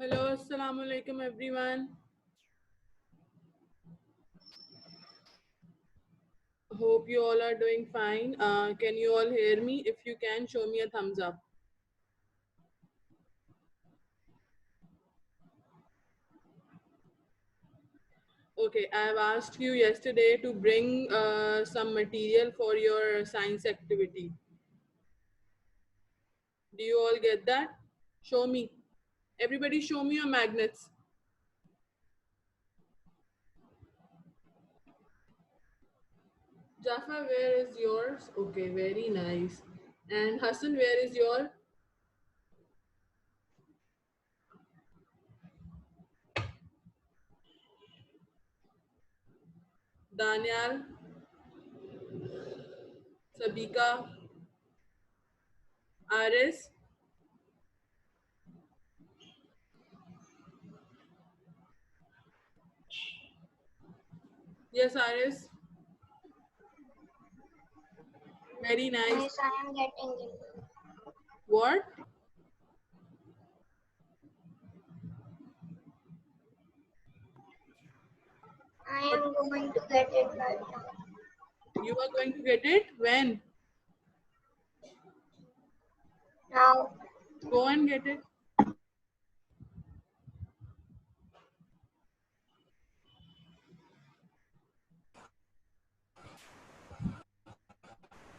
Hello, assalamu alaikum everyone. Hope you all are doing fine. Can you all hear me? If you can, show me a thumbs up. Okay, I have asked you yesterday to bring some material for your science activity. Do you all get that? Show me. Everybody show me your magnets. Jaffa, where is yours? Okay, very nice. And Hassan, where is your? Daniel, Sabika, Aris. Yes, Aris. Very nice. Yes, I am getting it. What? I am going to get it right now. You are going to get it? When? Now, Go and get it.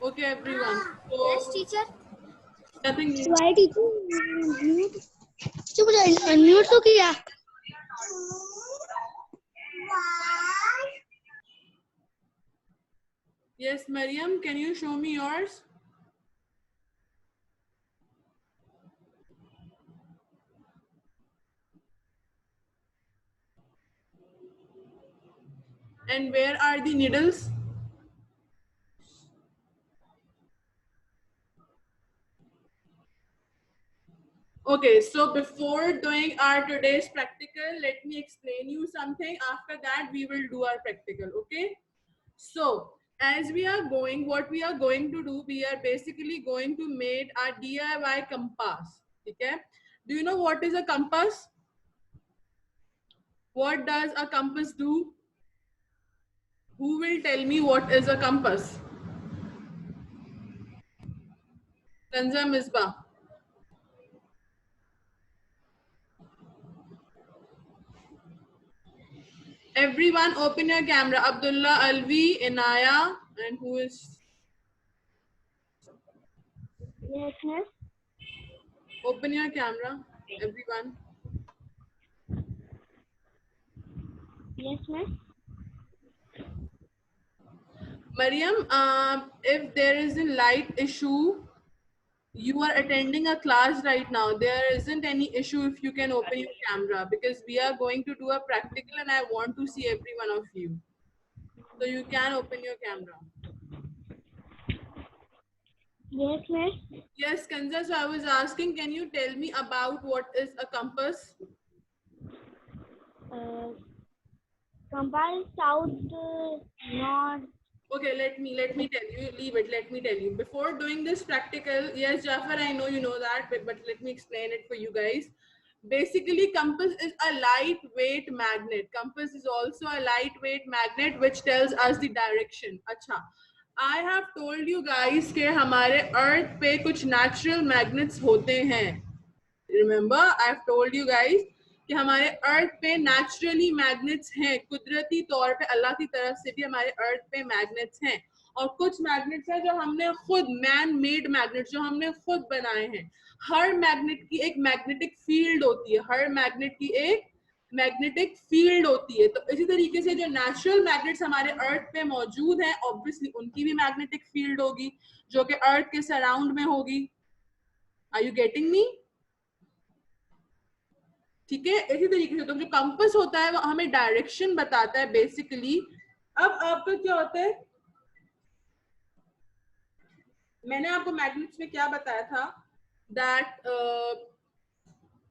Okay, everyone. yes, So, teacher. nothing new. Why teacher? Mute. चुप हो जाओ unmute तो किया Yes, Mariam, can you show me yours? And where are the needles? Okay, so before doing our today's practical, let me explain you something. After that, we will do our practical, okay? So, as we are going, what we are going to do, we are basically going to make our DIY compass, okay? Do you know what is a compass? What does a compass do? Who will tell me what is a compass? Tanza Misbah. Everyone open your camera. Abdullah, Alvi, Inaya, and who is? yes miss Open your camera. Everyone. yes miss Mariam, if there is a light issue, you are attending a class right now. There isn't any issue if you can open your camera because we are going to do a practical and I want to see every one of you. So you can open your camera. yes miss Yes, Kanza, so I was asking, can you tell me about what is a compass? compass south north Okay, let me tell you. Leave it. Let me tell you. Before doing this practical, yes, Jafar, I know you know that, but let me explain it for you guys. Basically, compass is a lightweight magnet. Compass is also a lightweight magnet which tells us the direction. अच्छा, I have told you guys कि हमारे अर्थ पे कुछ natural magnets होते हैं. Remember, I have told you guys कि हमारे अर्थ पे नेचुरली मैग्नेट्स हैं, कुदरती तौर पे अल्लाह की तरफ से भी हमारे अर्थ पे मैग्नेट्स हैं और कुछ मैग्नेट्स हैं जो हमने खुद मैन मेड मैग्नेट्स जो हमने खुद बनाए हैं. हर मैग्नेट की एक मैग्नेटिक फील्ड होती है, हर मैग्नेट की एक मैग्नेटिक फील्ड होती है. तो इसी तरीके से जो नेचुरल मैग्नेट्स हमारे अर्थ पे मौजूद हैं, ऑब्वियसली उनकी भी मैग्नेटिक फील्ड होगी जो कि अर्थ के सराउंड में होगी. Are you getting me? ठीक है, इसी तरीके से तो जो कंपास होता है वो हमें डायरेक्शन बताता है बेसिकली. अब आपका क्या होता है, मैंने आपको मैग्नेट्स में क्या बताया था, that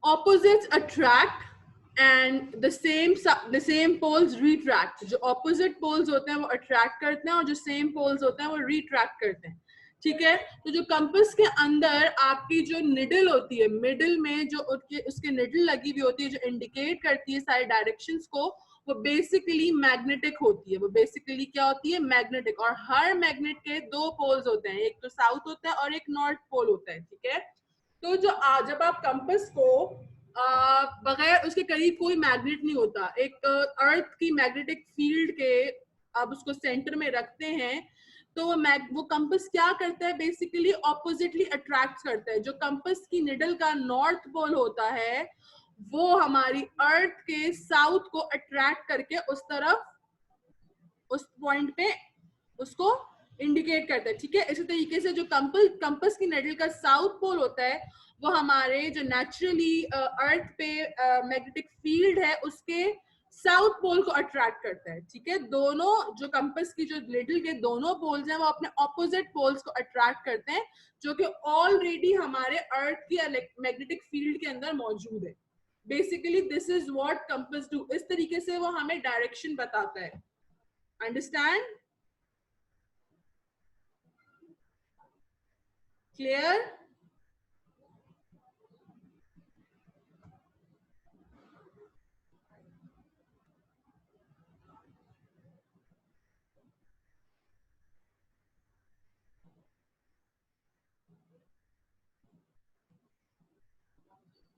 opposites attract and the same poles retract. जो ऑपोजिट पोल्स होते हैं वो अट्रैक्ट करते हैं और जो सेम पोल्स होते हैं वो रिट्रैक्ट करते हैं. ठीक है। तो जो कंपास के अंदर आपकी जो निडल होती है, मिडिल में जो उसके निडल लगी हुई होती है, जो इंडिकेट करती है सारे डायरेक्शंस को, वो बेसिकली मैग्नेटिक होती है। वो बेसिकली क्या होती है? मैग्नेटिक। और हर मैग्नेट के दो पोल्स होते हैं, एक तो साउथ होता है और एक नॉर्थ पोल होता है, ठीक है। तो जो जब आप कंपास को बगैर उसके करीब कोई मैग्नेट नहीं होता, एक अर्थ की मैग्नेटिक फील्ड के आप उसको सेंटर में रखते हैं, तो वो कंपास क्या करता है? बेसिकली ऑपोजिटली अट्रैक्ट करता है। जो कंपास की निडल का नॉर्थ पोल होता है, वो हमारी अर्थ के साउथ को अट्रैक्ट करके उस तरफ, उस पॉइंट पे उसको इंडिकेट करता है, ठीक है। इसी तरीके से जो कंपास की निडल का साउथ पोल होता है, वो हमारे जो नेचुरली अर्थ पे मैग्नेटिक फील्ड है, उसके साउथ पोल को अट्रैक्ट करता है, ठीक है। दोनों जो कंपास की जो निडल के दोनों पोल्स हैं, वो अपने ऑपोजिट पोल्स को अट्रैक्ट करते हैं, जो कि ऑलरेडी हमारे अर्थ की मैग्नेटिक फील्ड के अंदर मौजूद है। Basically this is what compass do. इस तरीके से वो हमें डायरेक्शन बताता है। Understand? Clear?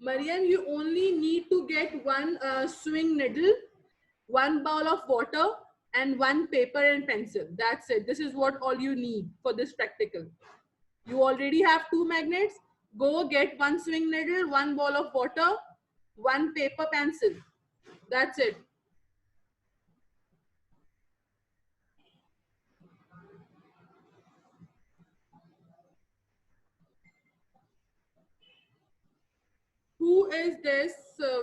Mariam, you only need to get one swing needle, one bowl of water, and one paper and pencil. That's it. This is what all you need for this practical. You already have two magnets. Go get one swing needle, one bowl of water, one paper pencil. That's it. Who is this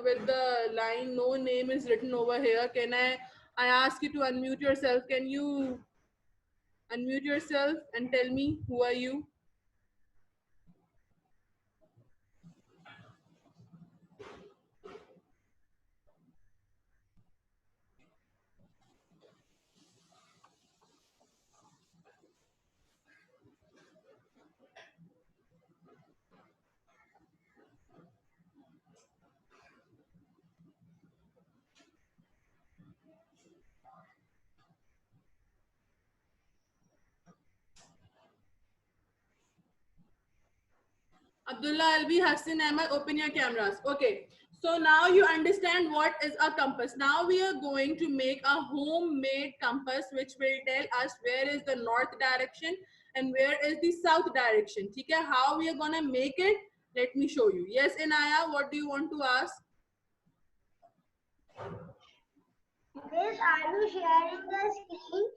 with the line no name is written over here? Can I ask you to unmute yourself? Can you unmute yourself and tell me who are you? Abdullah Alvi, Hassan Ahmed, open your cameras. Okay, so now you understand what is a compass. Now we are going to make a homemade compass which will tell us where is the north direction and where is the south direction. Okay, how we are gonna make it? Let me show you. Yes, Inaya, what do you want to ask? Miss, are you sharing the screen?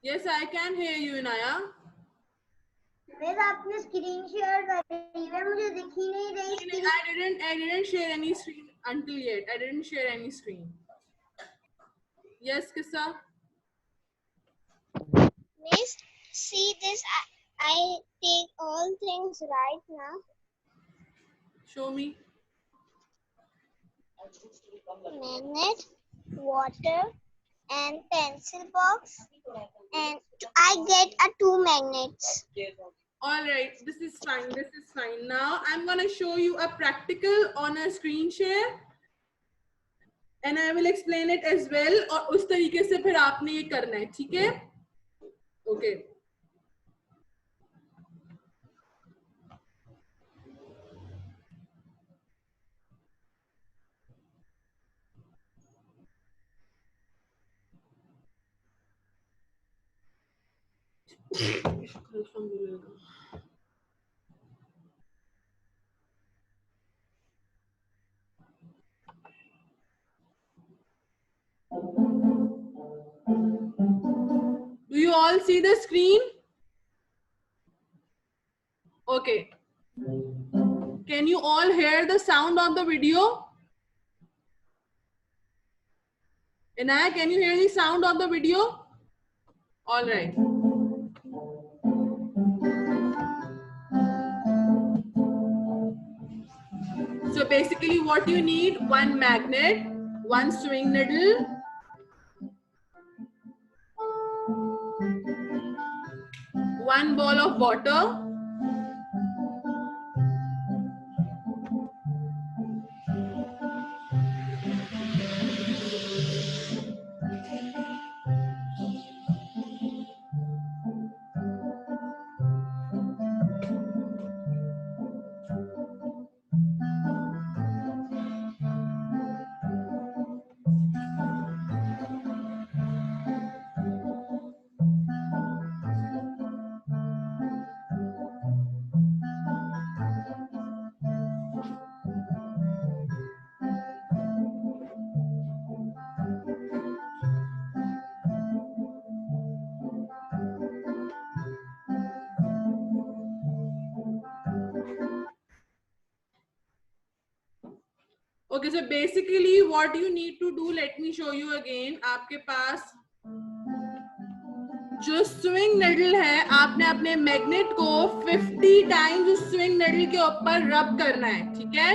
Yes, I can hear you, Inaya. Miss आपने screen share करी है, मुझे दिख ही नहीं रही screen. I didn't share any screen until yet. I didn't share any screen. Yes, Kissa. Miss, see this. I take all things right now. Show me. Magnet, water, and pencil box, and I get a 2 magnets. All right, this is fine. This is fine. Now I'm gonna show you a practical on a screen share, and I will explain it as well. और उस तरीके से फिर आपने ये करना है, ठीक है? Okay. Do you all see the screen? Okay. Can you all hear the sound of the video? Inaya, can you hear the sound of the video? All right. So basically what you need, one magnet, one swing needle, 1 ball of water, okay, so basically what you need to do, let me show you again. आपके पास जो swing needle है, आपने अपने magnet को 50 times उस swing needle के ऊपर रब करना है, ठीक है?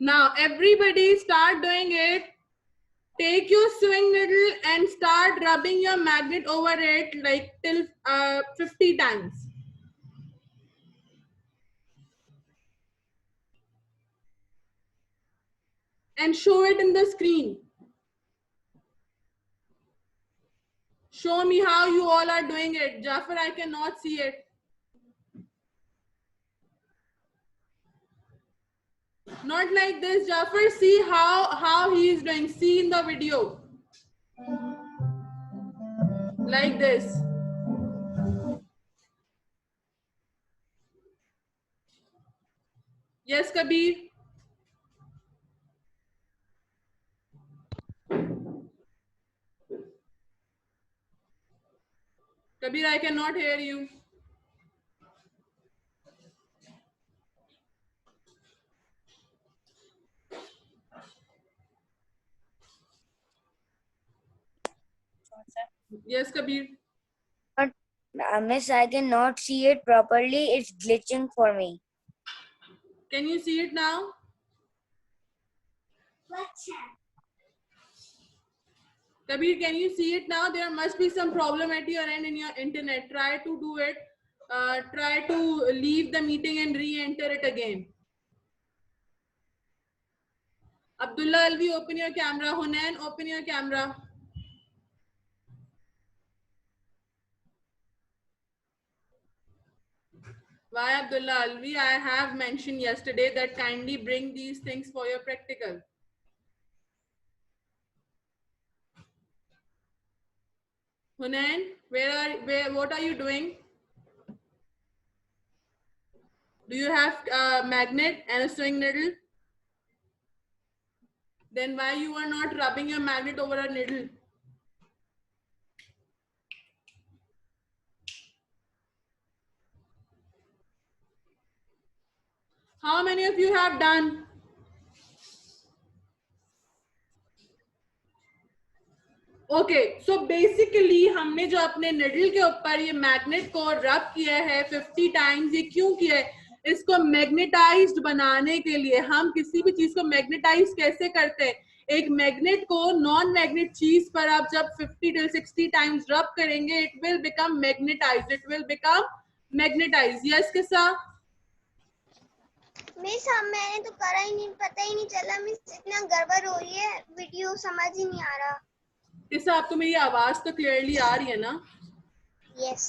Now everybody start doing it. Take your sewing needle and start rubbing your magnet over it like till 50 times. And show it in the screen. Show me how you all are doing it. Jafar, I cannot see it. Not like this. Jafar, see how he is doing. See in the video. Like this. Yes, Kabir. Kabir, I cannot hear you. Yes, Kabir. But, Miss, I cannot see it properly. It's glitching for me. Can you see it now? Kabir, can you see it now? There must be some problem at your end in your internet. Try to do it. Try to leave the meeting and re-enter it again. Abdullah Alvi, open your camera. Hunain, open your camera. Why, Abdullah Alvi? I have mentioned yesterday that kindly bring these things for your practical. Hunain, what are you doing? Do you have a magnet and a sewing needle? Then why you are not rubbing your magnet over a needle? How many of you have done? Okay, so basically हमने जो अपने needle के ऊपर ये magnet को रब किया है 50 टाइम्स, ये क्यों किया है? इसको मैग्नेटाइज्ड बनाने के लिए। हम किसी भी चीज को मैग्नेटाइज कैसे करते हैं? एक मैग्नेट को नॉन मैग्नेट चीज पर आप जब 50 till 60 टाइम्स रब करेंगे, it will become magnetised, it will become magnetised. Yes किसा? मिस मैंने तो करा ही नहीं, पता ही नहीं चला मिस, इतना गड़बड़ हो रही है, वीडियो समझ ही नहीं आ रहा। किसा, आपको मेरी आवाज तो क्लियरली आ रही है ना? यस।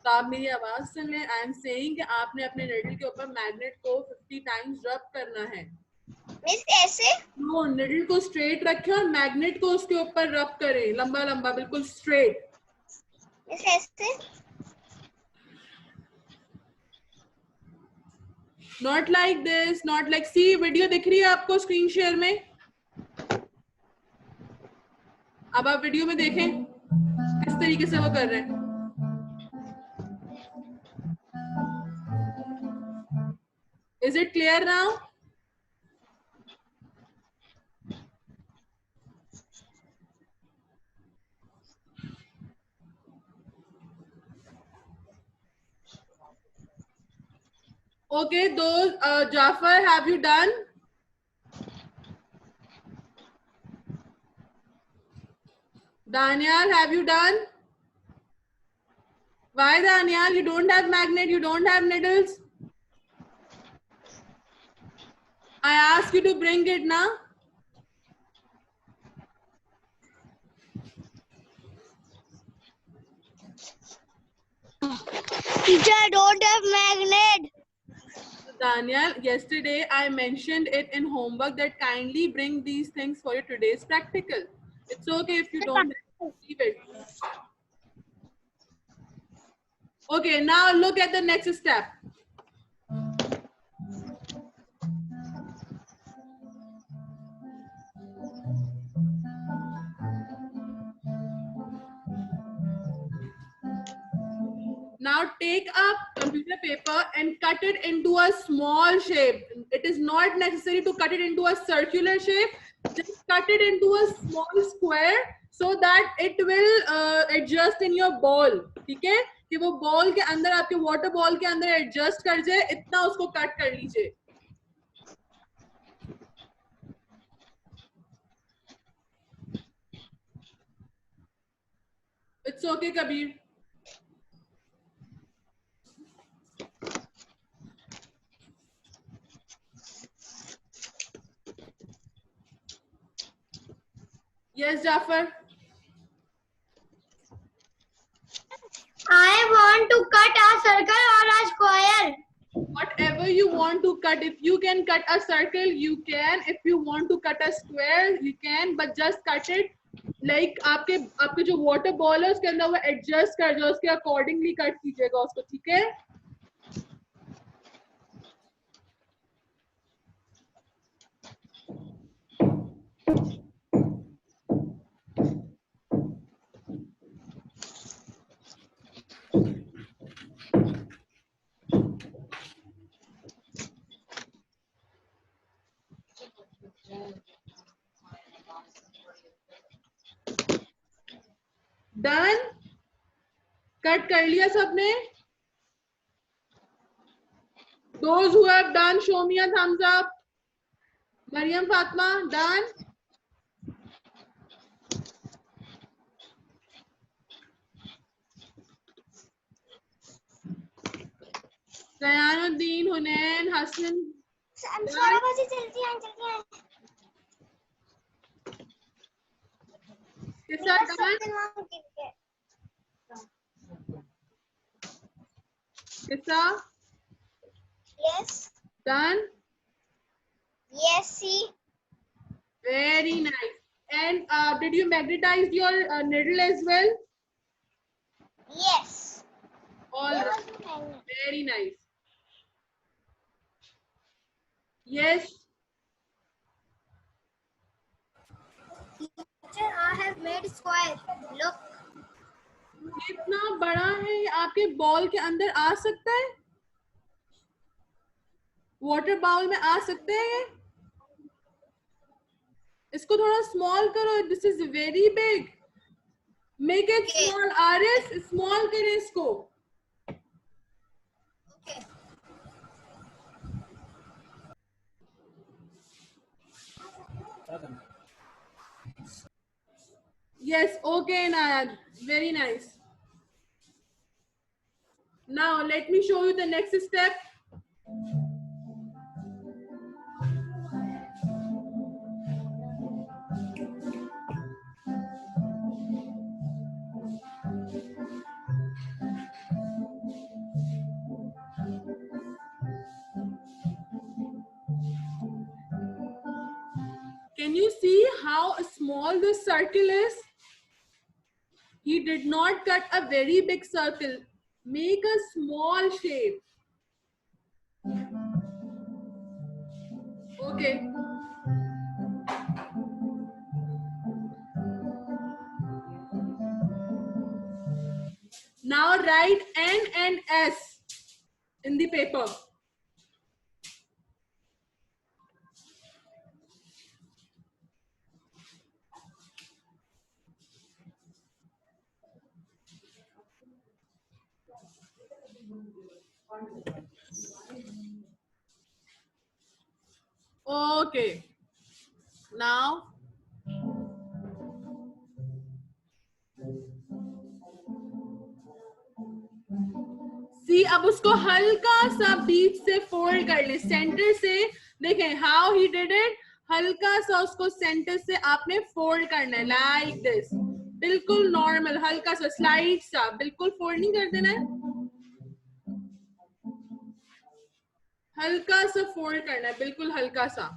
तो आप मेरी आवाज सुन लें। आई एम सेइंग कि आपने अपने निडल के ऊपर मैग्नेट को 50 टाइम्स रब करना है। मिस ऐसे? नो, निडल को स्ट्रेट रखें और मैग्नेट को उसके ऊपर रब करें, लंबा लंबा बिल्कुल स्ट्रेट। मिस ऐसे? Not like this, not like, see video दिख रही है आपको स्क्रीन शेयर में? अब आप वीडियो में देखें किस तरीके से वो कर रहे हैं। Is it clear now? Okay, those, Jafar, have you done? Daniel, have you done? Why, Daniel? You don't have magnet, you don't have needles? I asked you to bring it now. Teacher, I don't have magnet. Daniel, yesterday I mentioned it in homework that kindly bring these things for your today's practical. It's okay if you don't leave it. Okay, now look at the next step. Now take a computer paper and cut it into a small shape. It is not necessary to cut it into a circular shape. Just cut it into a small square so that it will adjust in your ball. ठीक है कि वो ball के अंदर आपके water ball के अंदर adjust कर जाए इतना उसको कट कर लीजिए. It's okay, Kabir. Yes, Jafar. I want to cut a circle or a square. Whatever you want to cut, if you can cut a circle, you can. If you want to cut a square, you can. But just cut it like आपके जो water ball है उसके अंदर वो adjust कर दो, उसके accordingly cut कीजिएगा उसको, ठीक है? Done? Cut कर लिया सबने? Those who have done, show me a thumbs up. Mariam Fatma, done? Zayanuddin, Hunain, Hassan. सारा बजे जल्दी आए जल्दी आए. Kissa done? Kissa Yes. done? Yes, see. Very nice. And did you magnetize your needle as well? Yes. All right. Very nice. Yes. Teacher, I have made square. Look. कितना बड़ा है ये आपके बॉल के अंदर आ सकता है? वाटर बाउल में आ सकते हैं ये? इसको थोड़ा स्मॉल करो. This is very big. Make it small. Aris, small करे इसको. Okay. Yes, okay, Nayad. Very nice. Now let me show you the next step. Can you see how small this circle is? He did not cut a very big circle. Make a small shape. Okay. Now write N and S in the paper. Okay. Now. सी अब उसको हल्का सा बीच से fold कर ले, centre से देखें how he did it, हल्का सा उसको सेंटर से आपने फोल्ड करना है लाइक दिस, बिल्कुल नॉर्मल, हल्का सा स्लाइड सा, बिल्कुल फोल्ड नहीं कर देना है, हल्का सा फोल्ड करना है, बिल्कुल हल्का सा।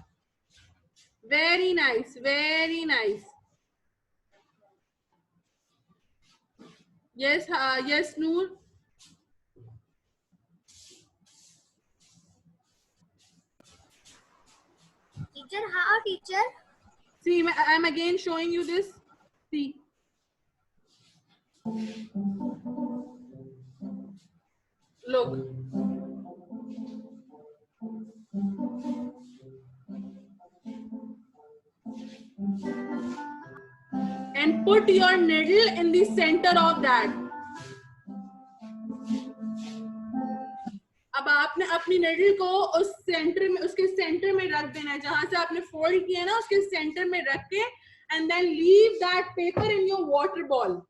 Very nice, very nice. Yes yes Noor. Teacher, how teacher? See, I'm again showing you this. See. Look. And put your needle in the center of that. अब आपने अपनी needle को उस सेंटर में, उसके सेंटर में रख देना है, जहां से आपने फोल्ड किया ना उसके सेंटर में रख के, and then leave that paper in your water ball.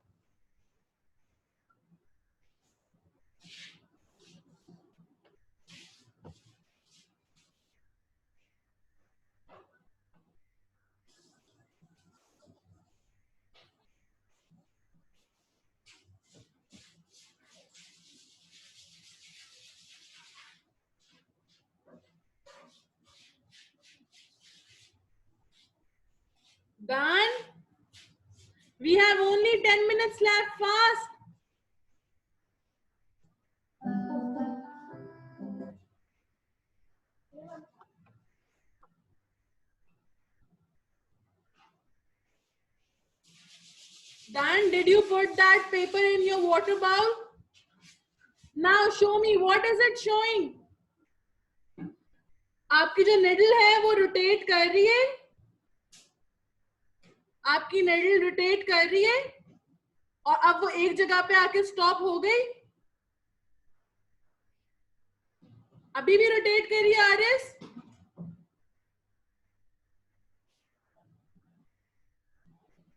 Done? We have only 10 minutes left. Fast. Done? Did you put that paper in your water bowl? Now show me, what is it showing? आपकी जो needle है वो rotate कर रही है, आपकी needle rotate कर रही है, और अब वो एक जगह पे आके stop हो गई, अभी भी rotate कर रही है Aaris?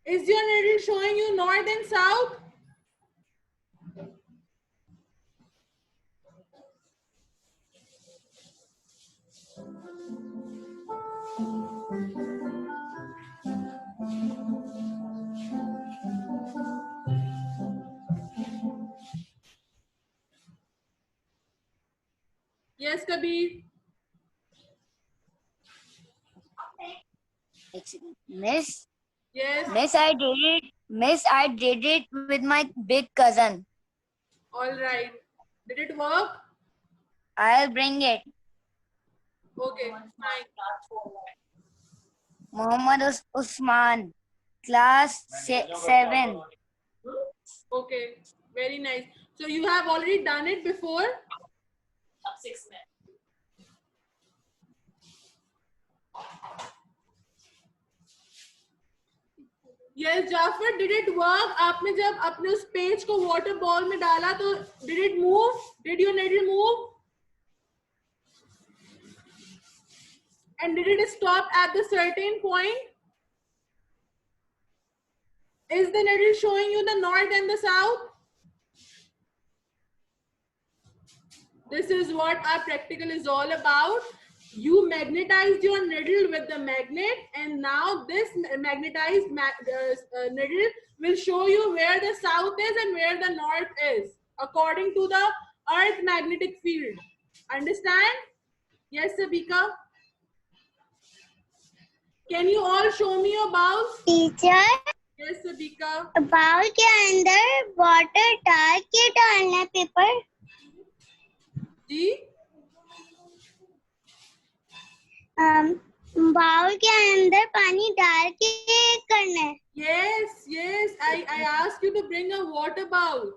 Is your needle showing you north and south? Yes, Kabir. Miss, Yes. Miss, I did it. Miss, I did it with my big cousin. All right. Did it work? I'll bring it. Okay, fine. Muhammad Usman, class 7. Okay, very nice. So you have already done it before? Yes, Jafar, did it work? आपने जब अपने उस page को water ball में डाला तो did it move? Did your needle move? And did it stop at the certain point? Is the needle showing you the north and the south? This is what our practical is all about. You magnetized your needle with the magnet, and now this magnetized needle will show you where the south is and where the north is according to the earth magnetic field. Understand? Yes, Sabika? Can you all show me your bowls? Teacher, Yes, Sabika. Bowl के अंदर water डाल के डालना है paper. जी? Bowl के अंदर पानी डाल के करना है. Yes, yes. I asked you to bring a water bowl.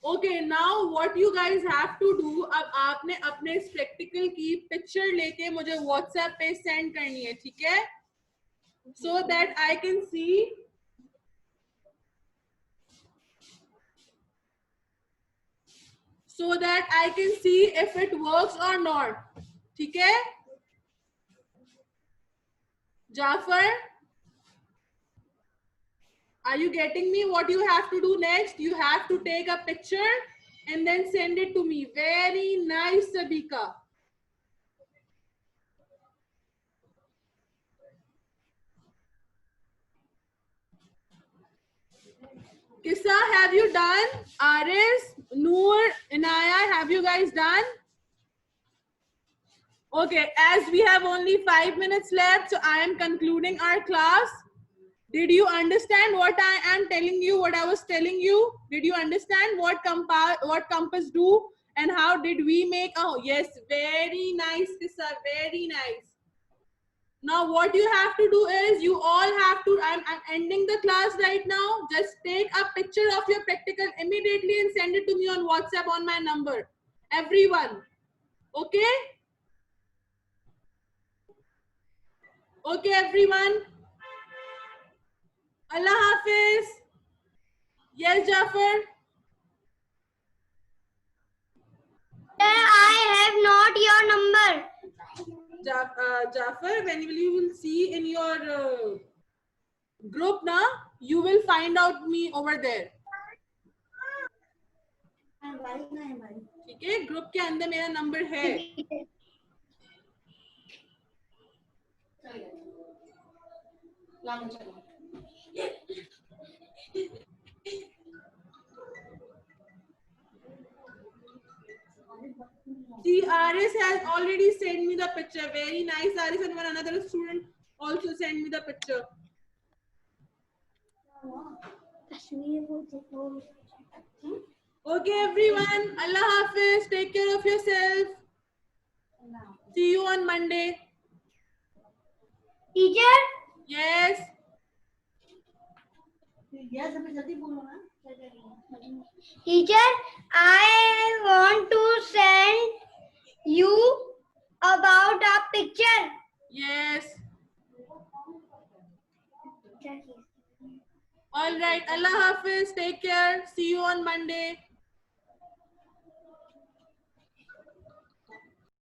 Okay, now what you guys have to do, अब आपने अपने spectacle की picture लेके मुझे WhatsApp पे send करनी है, ठीक है? So that I can see. So that I can see if it works or not. ठीक है? Jafar, are you getting me? What you have to do next? You have to take a picture and then send it to me. Very nice, Sabika. Kissa, have you done? Aris, Noor, Inaya, have you guys done? Okay, as we have only 5 minutes left, so I am concluding our class. Did you understand what I am telling you, what I was telling you? Did you understand what Compass do and how did we make? Oh, yes, very nice, Kissa, very nice. Now what you have to do is you all have to, I'm ending the class right now. Just take a picture of your practical immediately and send it to me on WhatsApp on my number. Everyone. Okay? Okay, everyone. Allah Hafiz. Yes, Jafar. I have not your number. Jafar, when you will see in your group now, you will find out me over there. ठीक है, group के अंदर मेरा number है. See, Aris has already sent me the picture. Very nice, Aris, and one another student also sent me the picture. Okay, everyone. Allah Hafiz. Take care of yourself. See you on Monday. Teacher, Yes. teacher, I want to send you about a picture. Yes. All right. Allah Hafiz. Take care. See you on Monday.